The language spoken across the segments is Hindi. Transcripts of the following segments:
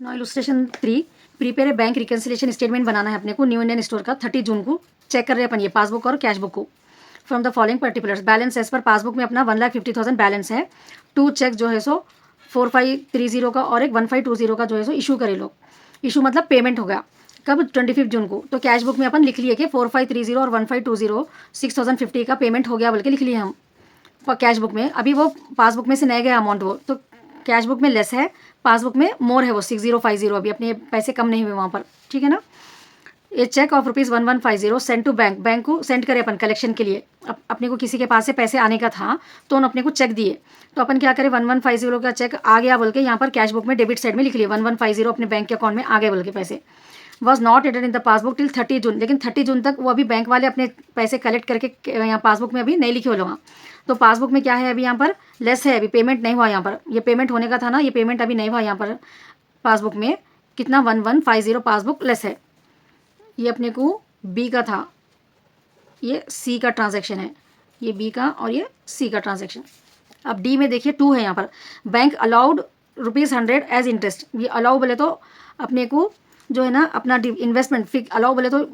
Now illustration 3, prepare a bank reconciliation statement बनाना है अपने को न्यू इंडियन स्टोर का 30 जून को। चेक कर रहे हैं अपन ये पासबुक और कैश बुक को। From the following particulars, balance as per passbook में अपना 1,50,000 बैलेंस है। 2 चेक जो है सो 4530 का और एक 1520 का जो है सो इशू करे लोग। इशू मतलब पेमेंट हो गया कब, 25 जून को। तो कैश बुक में अपन लिख लिए कि 4530 और 1520 6050 का पेमेंट हो गया बोल के लिख लिए हम कैश बुक में। अभी वो पासबुक में से नहीं गया अमाउंट, वो तो कैश बुक में लेस है, पासबुक में मोर है वो 6050, अभी अपने पैसे कम नहीं हुए वहाँ पर, ठीक है ना। ये cheque of ₹1150 send to bank, bank को सेंड करे अपन कलेक्शन के लिए। अपने को किसी के पास से पैसे आने का था तो उन्होंने अपने को चेक दिए, तो अपन क्या करें 1150 का चेक आ गया बोल के यहाँ पर कैश बुक में डेबिट साइड में लिख लिए 1150 अपने बैंक के अकाउंट में आ गए बोल के पैसे। Was not added in the passbook till 30 June, लेकिन 30 जून तक वो अभी बैंक वाले अपने पैसे कलेक्ट करके यहाँ पासबुक में अभी नहीं लिखे हो लोग। तो पासबुक में क्या है अभी यहाँ पर लेस है, अभी पेमेंट नहीं हुआ यहाँ पर। ये पेमेंट होने का था ना, ये पेमेंट अभी नहीं हुआ यहाँ पर पासबुक में। कितना 1150 पासबुक लेस है। ये अपने को बी का था, ये सी का ट्रांजैक्शन है, ये बी का और ये सी का ट्रांजैक्शन। अब डी में देखिए 2 है यहाँ पर, बैंक अलाउड ₹100 एज इंटरेस्ट। ये अलाउ बोले तो अपने को जो है ना अपना इन्वेस्टमेंट फिक्स अलाउ बोले तो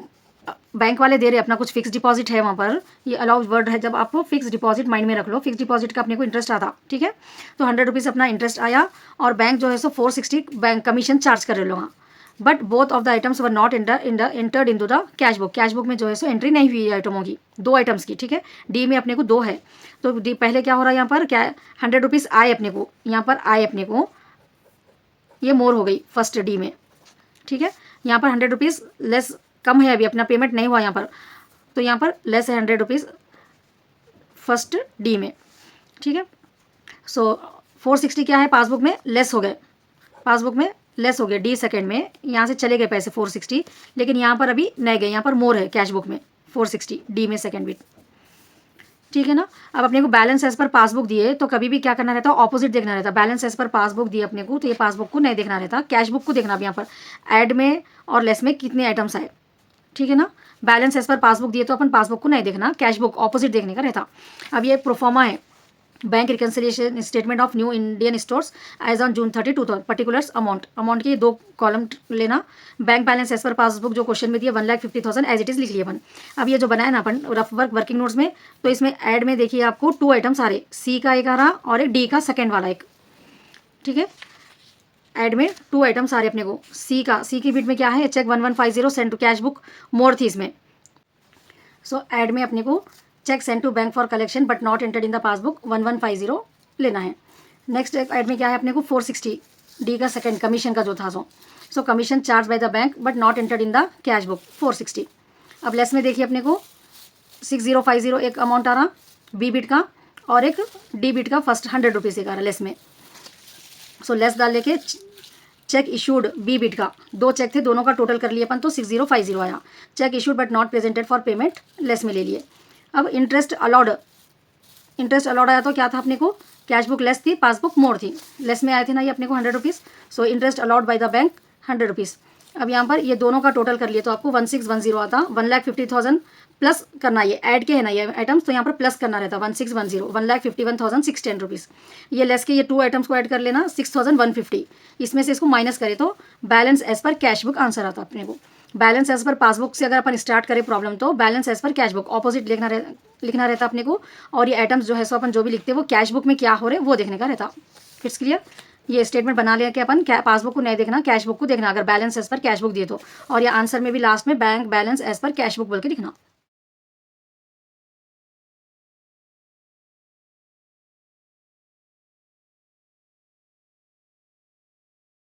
बैंक वाले दे रहे अपना कुछ फिक्स डिपॉजिट है वहाँ पर, ये अलाउ वर्ड है। जब आपको फिक्स डिपॉजिट माइंड में रख लो, फिक्स डिपॉजिट का अपने को इंटरेस्ट आता, ठीक है। तो ₹100 अपना इंटरेस्ट आया और बैंक जो है सो 460 बैंक कमीशन चार्ज कर रहे लोग। But both of the items were not entered into the cash book. Cash book में जो है सो एंट्री नहीं हुई आइटमों की, 2 आइटम्स की, ठीक है। डी में अपने को 2 है, तो डी पहले क्या हो रहा है यहाँ पर, क्या ₹100 आए अपने को, यहाँ पर आए अपने को, ये मोर हो गई फर्स्ट डी में, ठीक है। यहाँ पर ₹100 लेस कम है, अभी अपना पेमेंट नहीं हुआ यहाँ पर, तो यहाँ पर लेस है ₹100 फर्स्ट डी में, ठीक है। सो 460 क्या है पासबुक में लेस हो गए, पासबुक में लेस हो गए। डी सेकंड में यहाँ से चले गए पैसे 460, लेकिन यहाँ पर अभी नहीं गए, यहाँ पर मोर है कैश बुक में 460 डी में सेकंड बिट, ठीक है ना। अब अपने को बैलेंस एज पर पासबुक दिए तो कभी भी क्या करना रहता है, ऑपोजिट देखना रहता है। बैलेंस एज पर पासबुक दिए अपने को तो ये पासबुक को नहीं देखना रहता, कैश बुक को देखना। अब यहाँ पर ऐड में और लेस में कितने आइटम्स आए, ठीक है ना। बैलेंस एज पर पासबुक दिए तो अपन पासबुक को नहीं देखना, कैश बुक ऑपोजिट देखने का रहता। अब ये प्रोफॉर्मा है, bank reconciliation statement of New Indian Stores as on June 30, 2000, particulars amount के 2 कॉलम लेना। Bank balance as per passbook जो क्वेश्चन में दिया 1,50,000 एज इट इज लिख लिया अपन। अब ये जो बनाया ना अपन रफ वर्किंग नोट्स में, तो इसमें ऐड में देखिए आपको 2 आइटम्स आ रहे, सी का एक आ रहा और एक डी का सेकेंड वाला एक, ठीक है। ऐड में 2 आइटम्स आ रहे अपने को, सी की बिट में क्या है, cheque 1150 send to cash book more थी इसमें। सो ऐड में अपने को cheque send to bank for collection but not entered in the passbook 1150 लेना है। नेक्स्ट ऐड में क्या है अपने को 460 डी का सेकंड कमीशन का जो था सो commission charge by the bank but not entered in the cash book 460। अब लेस में देखिए अपने को 6050 एक अमाउंट आ रहा बी बिट का और एक डी बिट का फर्स्ट ₹100 एक आ रहा लेस में। सो लेस डाल लेके चेक इशूड बी बिट का 2 चेक थे, दोनों का टोटल कर लिए अपन तो 6050 आया। Check issued but not presented for payment less में ले लिए। अब इंटरेस्ट अलाउड आया तो क्या था अपने को, कैश बुक लेस थी, पासबुक मोर थी, लेस में आए थे ना ये अपने को ₹100। So interest allowed by the bank ₹100। अब यहाँ पर ये दोनों का टोटल कर लिए तो आपको 1610 आता। 1,50,000 प्लस करना, ये ऐड के है ना ये आइटम्स, तो यहाँ पर प्लस करना रहता 1610 1,51,610 ये लेस के ये 2 आइटम्स को ऐड कर लेना 6150, इसमें से इसको माइनस करें तो balance as per cash book answer आता अपने को। बैलेंस एज पर पासबुक से अगर अपन स्टार्ट करें प्रॉब्लम तो balance as per cash book opposite लिखना रहता अपने को, और ये आइटम्स जो है सो अपन जो भी लिखते हैं वो कैश बुक में क्या हो रहे वो देखने का रहता। It's clear. ये स्टेटमेंट बना लिया कि अपन पासबुक को नहीं देखना, कैश बुक को देखना अगर balance as per cash book दिए तो, और ये आंसर में भी लास्ट में bank balance as per cash book बोल के लिखना।